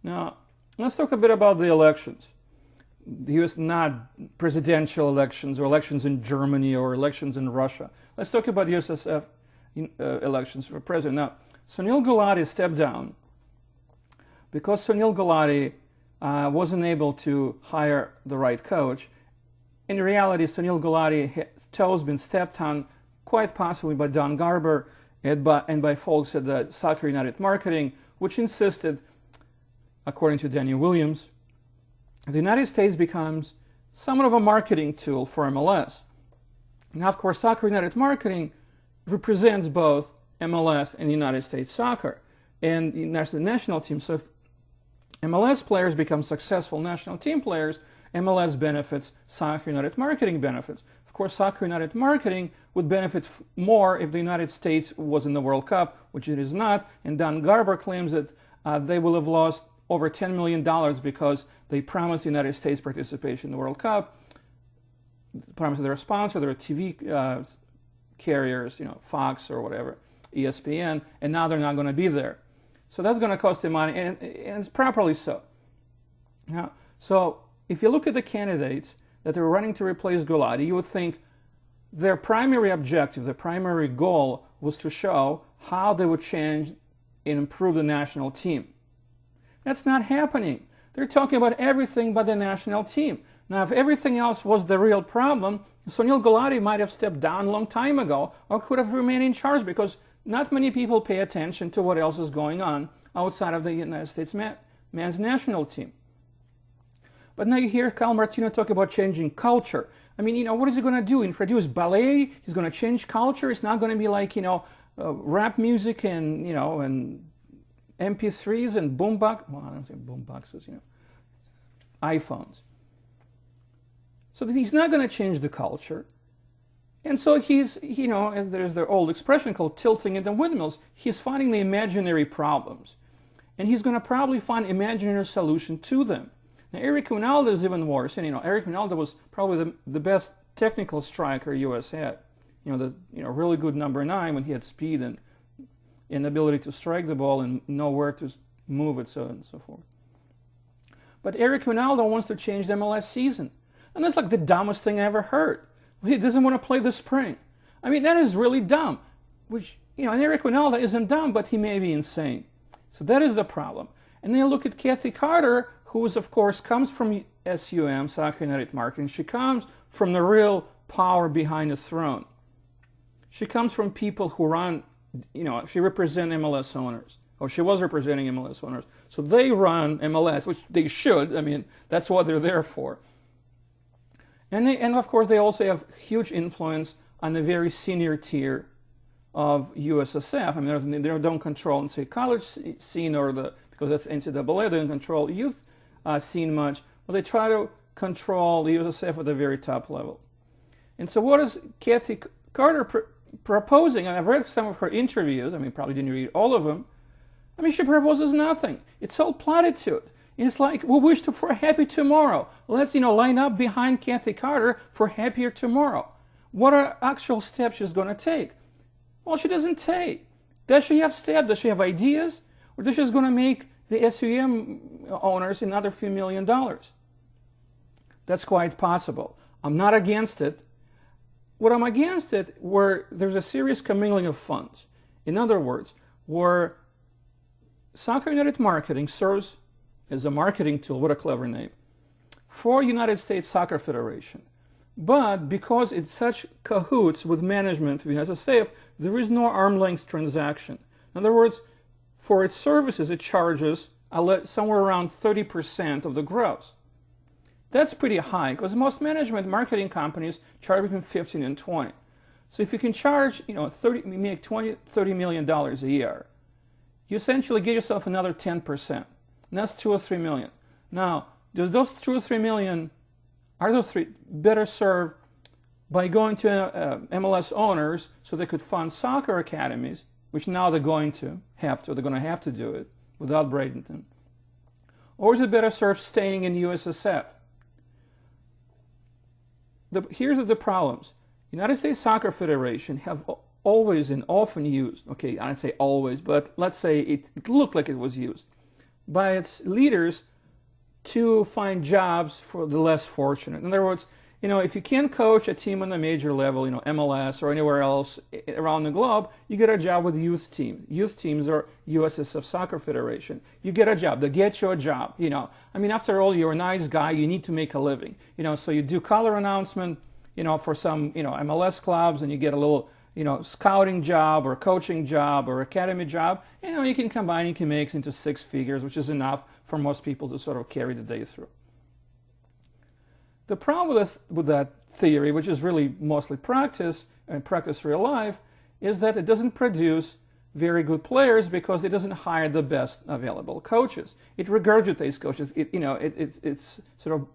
Now, let's talk a bit about the elections. The US, not presidential elections or elections in Germany or elections in Russia. Let's talk about USSF elections for president. Now, Sunil Gulati stepped down because Sunil Gulati wasn't able to hire the right coach. In reality, Sunil Gulati's toes been stepped on, quite possibly by Don Garber and by folks at the Soccer United Marketing, which insisted, according to Daniel Williams, the United States becomes somewhat of a marketing tool for MLS. Now, of course, Soccer United Marketing represents both MLS and United States soccer and the national team. So if MLS players become successful national team players, MLS benefits, Soccer United Marketing benefits. Of course, Soccer United Marketing would benefit more if the United States was in the World Cup, which it is not, and Don Garber claims that they will have lost over $10 million because they promised the United States participation in the World Cup, promised their sponsor, their TV carriers, Fox or whatever, ESPN, and now they're not going to be there. So that's going to cost them money, and it's properly so. Now, so if you look at the candidates that are running to replace Gulati, you would think their primary objective, their primary goal was to show how they would change and improve the national team. That's not happening. They're talking about everything but the national team. Now, if everything else was the real problem, Sunil Gulati might have stepped down a long time ago or could have remained in charge, because not many people pay attention to what else is going on outside of the United States men's national team. But now you hear Kyle Martino talk about changing culture. I mean, what is he going to do? Introduce ballet? He's going to change culture? It's not going to be like, rap music and, and MP3s and boombox. Well, I don't say boomboxes, iPhones. So that he's not going to change the culture. And so he's, there's the old expression called tilting into windmills. He's finding the imaginary problems. And he's going to probably find imaginary solution to them. Now, Eric Ronaldo is even worse. And, Eric Ronaldo was probably the best technical striker U.S. had. Really good number 9 when he had speed and ability to strike the ball and know where to move it, so and so forth. But Eric Ronaldo wants to change the MLS season. And that's like the dumbest thing I ever heard. He doesn't want to play the spring. I mean, that is really dumb. Which, and Eric Ronaldo isn't dumb, but he may be insane. So that is the problem. And then you look at Kathy Carter, who is, of course, comes from SUM, Soccer United Marketing. She comes from the real power behind the throne. She comes from people who run, she represents MLS owners. Or she was representing MLS owners. So they run MLS, which they should. I mean, that's what they're there for. And of course, they also have huge influence on the very senior tier of USSF. I mean, they don't control, say, college scene because that's NCAA. They don't control youth scene much, but they try to control the USSF at the very top level. And so, what is Kathy Carter proposing? I've read some of her interviews. I mean, probably didn't read all of them. I mean, she proposes nothing. It's all platitude. It's like, we wish for a happy tomorrow. Let's, line up behind Kathy Carter for happier tomorrow. What are actual steps she's going to take? Well, she doesn't take. Does she have steps? Does she have ideas? Or is she just going to make the SUM owners another few $1 million? That's quite possible. I'm not against it. What I'm against it, where there's a serious commingling of funds. In other words, where Soccer United Marketing serves as a marketing tool, what a clever name, for United States Soccer Federation. But because it's such cahoots with management of USSF, there is no arm's length transaction. In other words, for its services, it charges somewhere around 30% of the gross. That's pretty high, because most management marketing companies charge between 15 and 20. So if you can charge, make $30 million a year, you essentially get yourself another 10%. And that's $2 or $3 million. Now, does those $2 or $3 million, are those three better served by going to MLS owners so they could fund soccer academies, which now they're going to have to do it without Bradenton? Or is it better served staying in USSF? Here's the problems. United States Soccer Federation have always and often used, okay, I don't say always, but let's say it looked like it was used, by its leaders to find jobs for the less fortunate. In other words, if you can't coach a team on the major level, MLS or anywhere else around the globe, you get a job with youth teams. Youth teams are Ussf Soccer Federation. You get a job. They get you a job. After all, you're a nice guy. You need to make a living. So you do color announcement, for some, MLS clubs, and you get a little, scouting job or coaching job or academy job. You can combine, you can make into 6 figures, which is enough for most people to sort of carry the day through. The problem with that theory, which is really mostly practice and practice real life, is that it doesn't produce very good players because it doesn't hire the best available coaches. It regurgitates coaches. It's sort of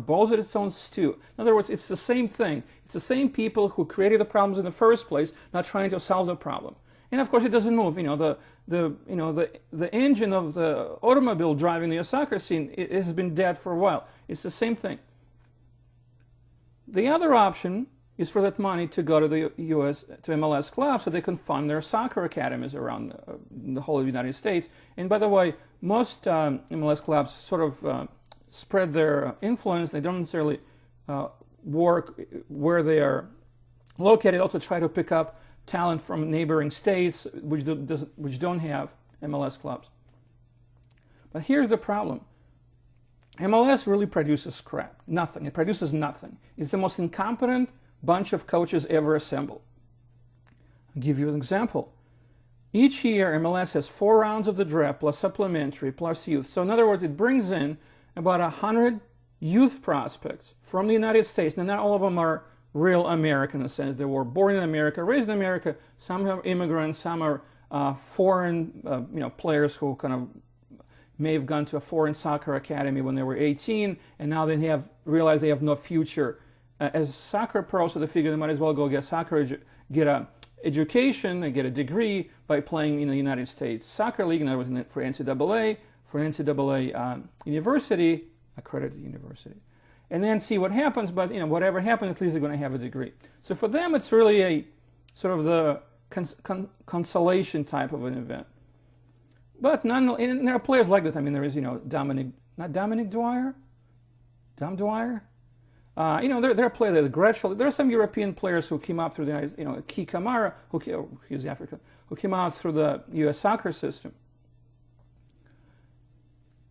balls at its own stew. In other words, it's the same thing. It's the same people who created the problems in the first place, not trying to solve the problem. And of course, it doesn't move. The engine of the automobile driving the soccer scene, it has been dead for a while. It's the same thing. The other option is for that money to go to the to MLS clubs so they can fund their soccer academies around the whole of the United States. And by the way, most MLS clubs sort of spread their influence. They don't necessarily work where they are located. Also try to pick up talent from neighboring states which don't have MLS clubs. But here's the problem. MLS really produces crap. Nothing. It produces nothing. It's the most incompetent bunch of coaches ever assembled. I'll give you an example. Each year, MLS has 4 rounds of the draft, plus supplementary, plus youth. So in other words, it brings in about 100 youth prospects from the United States. Now, not all of them are real American in a sense. They were born in America, raised in America. Some are immigrants, some are foreign players who kind of may have gone to a foreign soccer academy when they were 18, and now they realized they have no future as soccer pros, so they figure they might as well go get a education and get a degree by playing in the United States Soccer League, in other words, for NCAA university, accredited university, and then see what happens. But whatever happens, at least they're going to have a degree. So for them, it's really a sort of the consolation type of an event. But and there are players like that. I mean, there is Dominic Dwyer. There are players like Gretschel. There are some European players who came out through the Key Kamara, who's African, who came out through the U.S. soccer system.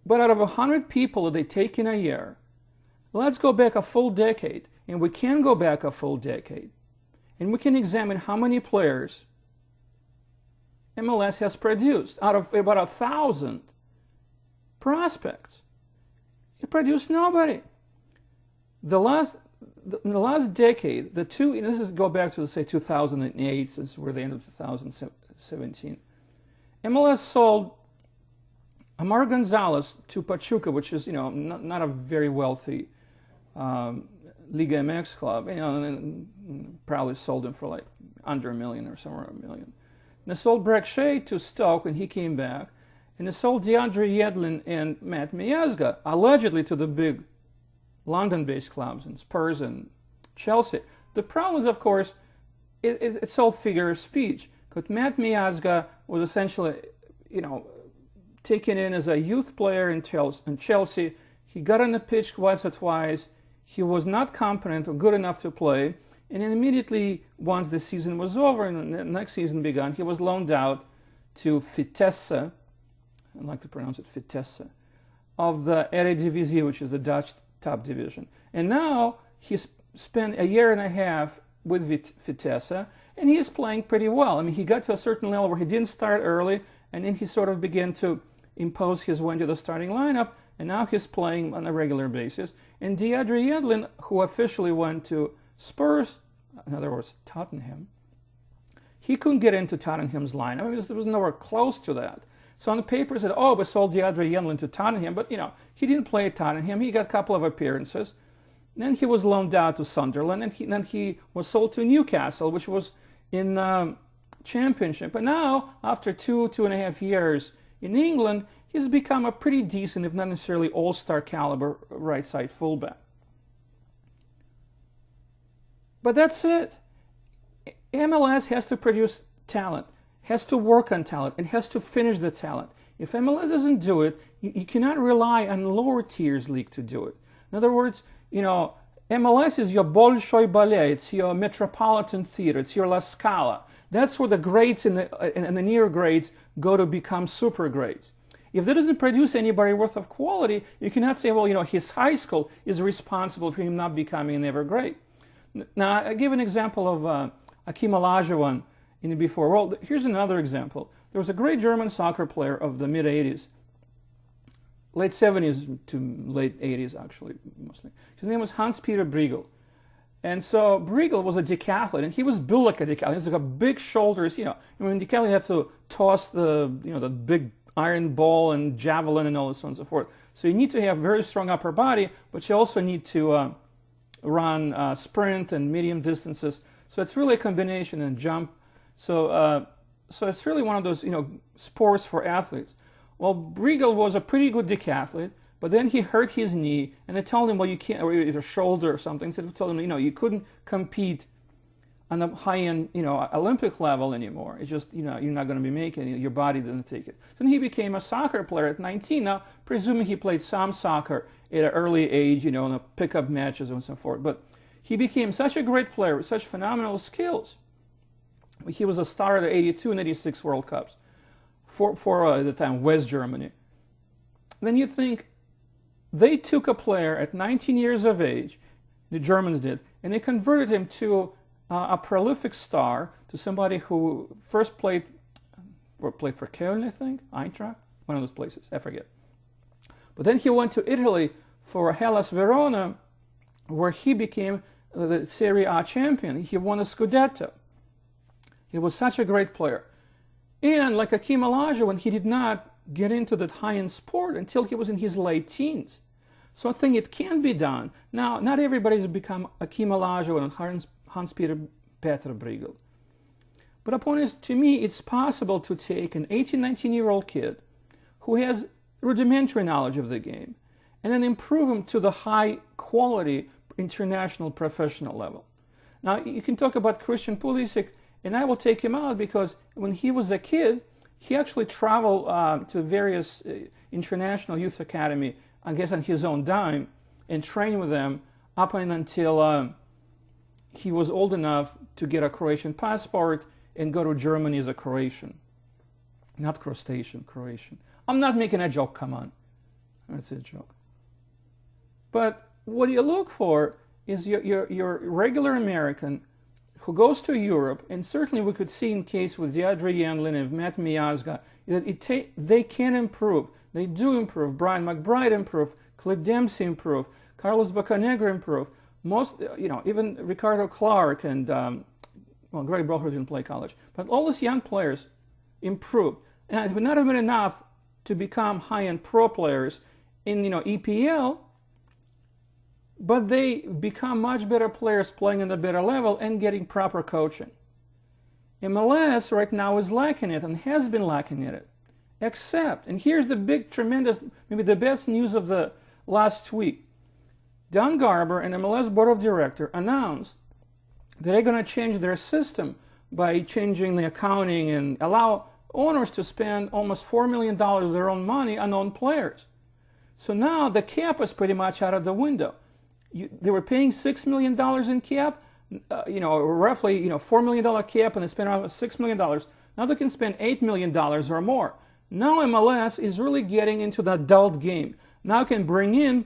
But out of 100 people that they take in a year, let's go back a full decade, and we can go back a full decade, and we can examine how many players MLS has produced. Out of about 1,000 prospects, it produced nobody. In the last decade, this is go back to, say, 2008, since we're the end of 2017. MLS sold Amar Gonzalez to Pachuca, which is not a very wealthy Liga MX club. And probably sold him for like under $1 million or somewhere $1 million. And they sold Brek Shea to Stoke when he came back, and they sold DeAndre Yedlin and Matt Miazga allegedly to the big London-based clubs and Spurs and Chelsea. The problem is, of course, it's all figure of speech. Because Matt Miazga was essentially, taken in as a youth player in Chelsea. He got on the pitch once or twice. He was not competent or good enough to play. And then immediately, once the season was over and the next season began, he was loaned out to Vitesse, I like to pronounce it Vitesse, of the Eredivisie, which is the Dutch top division. And now he's spent 1.5 years with Vitesse, and he's playing pretty well. I mean, he got to a certain level where he didn't start early, and then he sort of began to impose his way into the starting lineup, and now he's playing on a regular basis. And DeAndre Yedlin, who officially went to Spurs, in other words, Tottenham, he couldn't get into Tottenham's lineup. I mean, there was nowhere close to that. So on the paper it said, oh, we sold DeAndre Yedlin to Tottenham, but he didn't play at Tottenham. He got a couple of appearances. Then he was loaned out to Sunderland, and then he was sold to Newcastle, which was in Championship. But now, after 2.5 years in England, he's become a pretty decent, if not necessarily all-star caliber, right-side fullback. But that's it. MLS has to produce talent, has to work on talent and has to finish the talent. If MLS doesn't do it, you cannot rely on lower tiers league to do it. In other words, MLS is your Bolshoi Ballet, it's your Metropolitan Theater, it's your La Scala. That's where the grades and the near grades go to become super grades. If that doesn't produce anybody worth of quality, you cannot say, well, his high school is responsible for him not becoming an ever great. Now, I give an example of Akim Olajuwon in the before. Well, here's another example. There was a great German soccer player of the mid-'80s, late 70s to late 80s, actually, mostly. His name was Hans-Peter Briegel. And so Briegel was a decathlete, and he was built like a decathlete. He has like a big shoulders, in decathlete you have to toss the big iron ball and javelin and all this on and so forth. So you need to have very strong upper body, but you also need to run sprint and medium distances. So it's really a combination and jump. So it's really one of those sports for athletes. Well, Briegel was a pretty good decathlete, but then he hurt his knee, and they told him, well, you can't, or either shoulder or something. So they told him, you couldn't compete on the high-end, Olympic level anymore. It's just, you're not going to be making it. Your body doesn't take it. So then he became a soccer player at 19. Now, presuming he played some soccer at an early age, in the pickup matches and so forth. But he became such a great player with such phenomenal skills. He was a star at the 82 and 86 World Cups for at the time, West Germany. Then you think, they took a player at 19 years of age, the Germans did, and they converted him to a prolific star, to somebody who first played for Köln, I think, Eintracht, one of those places, I forget. But then he went to Italy for Hellas Verona, where he became the Serie A champion. He won a Scudetto. He was such a great player. And like Akim Olajuwon, he did not get into that high-end sport until he was in his late teens. So I think it can be done. Now, not everybody's become Akim Olajuwon and Hans-Peter Briegel. But the point is, to me, it's possible to take an 18, 19-year-old kid who has rudimentary knowledge of the game and then improve him to the high-quality international professional level. Now, you can talk about Christian Pulisic, and I will take him out because when he was a kid, he actually traveled to various international youth academy, I guess on his own dime, and trained with them up and until he was old enough to get a Croatian passport and go to Germany as a Croatian. Not crustacean, Croatian. I'm not making a joke, come on. That's a joke. But what you look for is your regular American who goes to Europe, and certainly we could see in case with Deidre Yandlin and Matt Miazga, that they can improve. They do improve. Brian McBride improve. Clint Dempsey improve. Carlos Bocanegra improve. Most, even Ricardo Clark and, Greg Broher didn't play college. But all these young players improved. And it would not have been enough to become high-end pro players in, EPL, but they become much better players playing at a better level and getting proper coaching. MLS right now is lacking it and has been lacking it. Except, and here's the big, tremendous, maybe the best news of the last week. Don Garber and MLS Board of Directors announced that they're going to change their system by changing the accounting and allow owners to spend almost $4 million of their own money on own players. So now the cap is pretty much out of the window. They were paying $6 million in cap, roughly $4 million cap, and they spent around $6 million. Now they can spend $8 million or more. Now MLS is really getting into the adult game. Now can bring in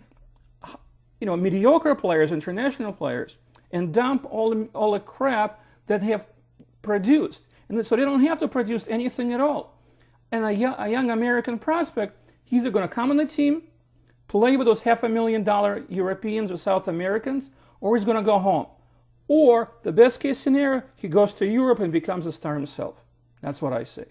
mediocre players, international players, and dump all the crap that they have produced. And so they don't have to produce anything at all. And a young American prospect, he's either going to come on the team, play with those $500,000 Europeans or South Americans, or he's going to go home. Or, the best case scenario, he goes to Europe and becomes a star himself. That's what I say.